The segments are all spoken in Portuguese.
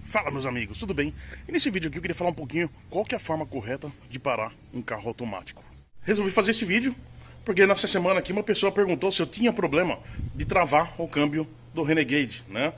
Fala, meus amigos, tudo bem? E nesse vídeo aqui eu queria falar um pouquinho qual que é a forma correta de parar um carro automático. Resolvi fazer esse vídeo porque nessa semana aqui uma pessoa perguntou se eu tinha problema de travar o câmbio do Renegade, né?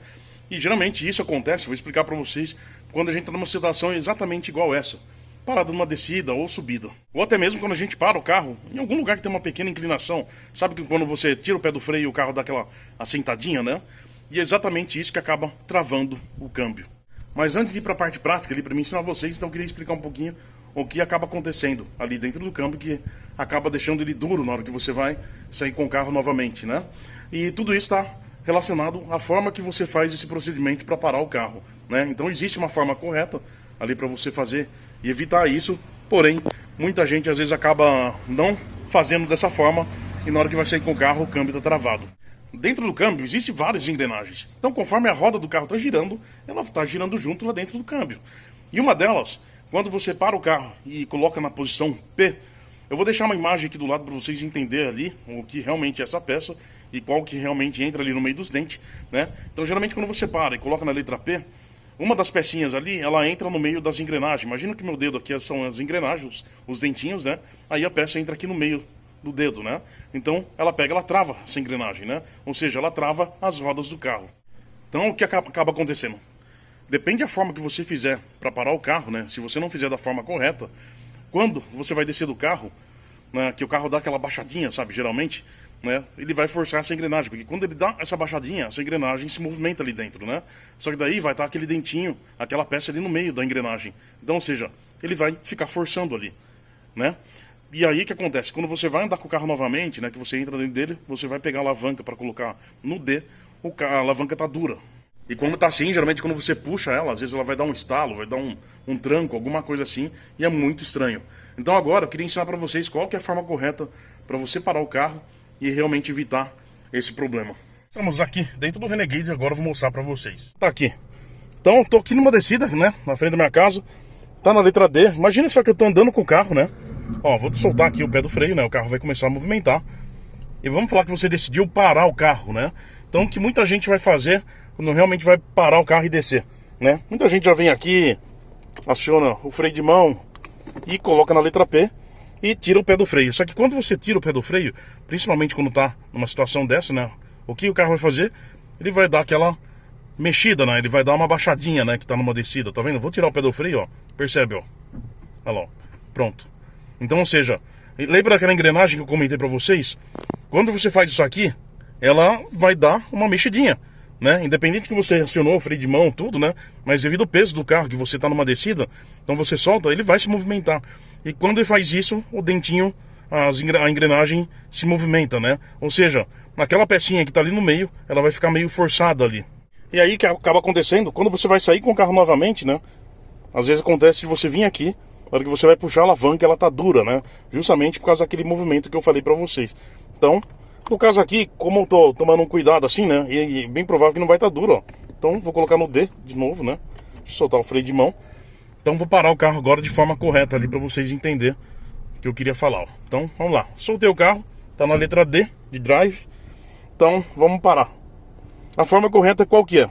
E geralmente isso acontece, vou explicar pra vocês, quando a gente tá numa situação exatamente igual essa. Parado numa descida ou subida. Ou até mesmo quando a gente para o carro em algum lugar que tem uma pequena inclinação. Sabe que quando você tira o pé do freio e o carro dá aquela assentadinha, né? E é exatamente isso que acaba travando o câmbio. Mas antes de ir para a parte prática ali para me ensinar vocês, então eu queria explicar um pouquinho o que acaba acontecendo ali dentro do câmbio, que acaba deixando ele duro na hora que você vai sair com o carro novamente, né? E tudo isso está relacionado à forma que você faz esse procedimento para parar o carro, né? Então existe uma forma correta ali para você fazer e evitar isso, porém, muita gente às vezes acaba não fazendo dessa forma e na hora que vai sair com o carro, o câmbio está travado. Dentro do câmbio existem várias engrenagens. Então, conforme a roda do carro está girando, ela está girando junto lá dentro do câmbio. E uma delas, quando você para o carro e coloca na posição P, eu vou deixar uma imagem aqui do lado para vocês entenderem ali o que realmente é essa peça e qual que realmente entra ali no meio dos dentes, né? Então, geralmente quando você para e coloca na letra P, uma das pecinhas ali, ela entra no meio das engrenagens. Imagina que meu dedo aqui são as engrenagens, os dentinhos, né? Aí a peça entra aqui no meio do dedo, né? Então ela pega, ela trava essa engrenagem, né? Ou seja, ela trava as rodas do carro. Então o que acaba acontecendo? Depende da forma que você fizer para parar o carro, né? Se você não fizer da forma correta, quando você vai descer do carro, né, que o carro dá aquela baixadinha, sabe, geralmente, né? Ele vai forçar essa engrenagem, porque quando ele dá essa baixadinha, essa engrenagem se movimenta ali dentro, né? Só que daí vai estar aquele dentinho, aquela peça ali no meio da engrenagem. Então, ou seja, ele vai ficar forçando ali, né? E aí o que acontece? Quando você vai andar com o carro novamente, né, que você entra dentro dele, você vai pegar a alavanca para colocar no D, a alavanca tá dura. E quando tá assim, geralmente quando você puxa ela, às vezes ela vai dar um estalo, vai dar um tranco, alguma coisa assim, e é muito estranho. Então agora eu queria ensinar para vocês qual que é a forma correta para você parar o carro e realmente evitar esse problema. Estamos aqui dentro do Renegade, agora eu vou mostrar para vocês. Tá aqui. Então eu tô aqui numa descida, né, na frente da minha casa, tá na letra D. Imagina só que eu tô andando com o carro, né? Ó, vou soltar aqui o pé do freio, né? O carro vai começar a movimentar. E vamos falar que você decidiu parar o carro, né? Então o que muita gente vai fazer quando realmente vai parar o carro e descer, né? Muita gente já vem aqui, aciona o freio de mão e coloca na letra P e tira o pé do freio. Só que quando você tira o pé do freio, principalmente quando tá numa situação dessa, né? O que o carro vai fazer? Ele vai dar aquela mexida, né? Ele vai dar uma baixadinha, né? Que tá numa descida, tá vendo? Vou tirar o pé do freio, ó. Percebe, ó. Olha lá, ó. Pronto. Então, ou seja, lembra daquela engrenagem que eu comentei pra vocês? Quando você faz isso aqui, ela vai dar uma mexidinha, né? Independente que você acionou o freio de mão, tudo, né? Mas devido ao peso do carro, que você tá numa descida, então você solta, ele vai se movimentar. E quando ele faz isso, o dentinho, a engrenagem se movimenta, né? Ou seja, aquela pecinha que tá ali no meio, ela vai ficar meio forçada ali. E aí que acaba acontecendo, quando você vai sair com o carro novamente, né? Às vezes acontece de você vir aqui, na hora que você vai puxar a alavanca, ela tá dura, né? Justamente por causa daquele movimento que eu falei pra vocês. Então, no caso aqui, como eu tô tomando um cuidado assim, né? E bem provável que não vai estar duro, ó. Então, vou colocar no D de novo, né? Deixa eu soltar o freio de mão. Então, vou parar o carro agora de forma correta ali pra vocês entenderem o que eu queria falar, ó. Então, vamos lá. Soltei o carro, tá na letra D de drive. Então, vamos parar. A forma correta qual que é?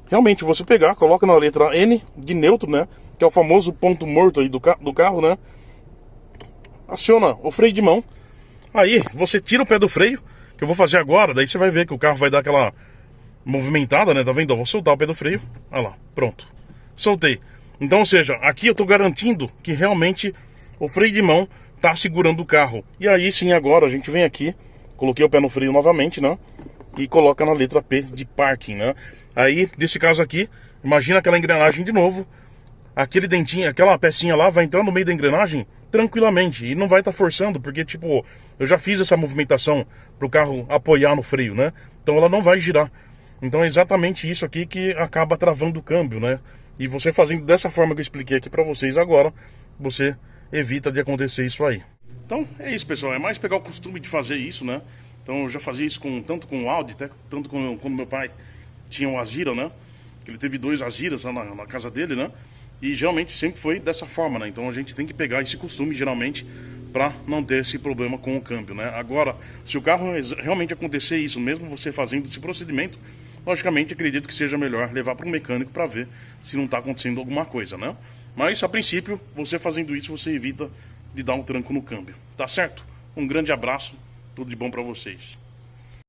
Realmente, você pegar, coloca na letra N de neutro, né? Que é o famoso ponto morto aí do carro, né? Aciona o freio de mão. Aí, você tira o pé do freio, que eu vou fazer agora. Daí você vai ver que o carro vai dar aquela movimentada, né? Tá vendo? Eu vou soltar o pé do freio. Olha lá, pronto. Soltei. Então, ou seja, aqui eu tô garantindo que realmente o freio de mão tá segurando o carro. E aí sim, agora a gente vem aqui, coloquei o pé no freio novamente, né? E coloca na letra P de parking, né? Aí, nesse caso aqui, imagina aquela engrenagem de novo. Aquele dentinho, aquela pecinha lá vai entrar no meio da engrenagem tranquilamente. E não vai estar forçando, porque tipo, eu já fiz essa movimentação pro carro apoiar no freio, né? Então ela não vai girar. Então é exatamente isso aqui que acaba travando o câmbio, né? E você fazendo dessa forma que eu expliquei aqui pra vocês agora, você evita de acontecer isso aí. Então é isso, pessoal. É mais pegar o costume de fazer isso, né? Então eu já fazia isso tanto com o Audi, tanto com meu pai tinha um Azira, né? Ele teve 2 Aziras lá na casa dele, né? E geralmente sempre foi dessa forma, né? Então a gente tem que pegar esse costume, geralmente, para não ter esse problema com o câmbio, né? Agora, se o carro realmente acontecer isso, mesmo você fazendo esse procedimento, logicamente acredito que seja melhor levar para um mecânico para ver se não está acontecendo alguma coisa, né? Mas a princípio, você fazendo isso, você evita de dar um tranco no câmbio, tá certo? Um grande abraço, tudo de bom para vocês.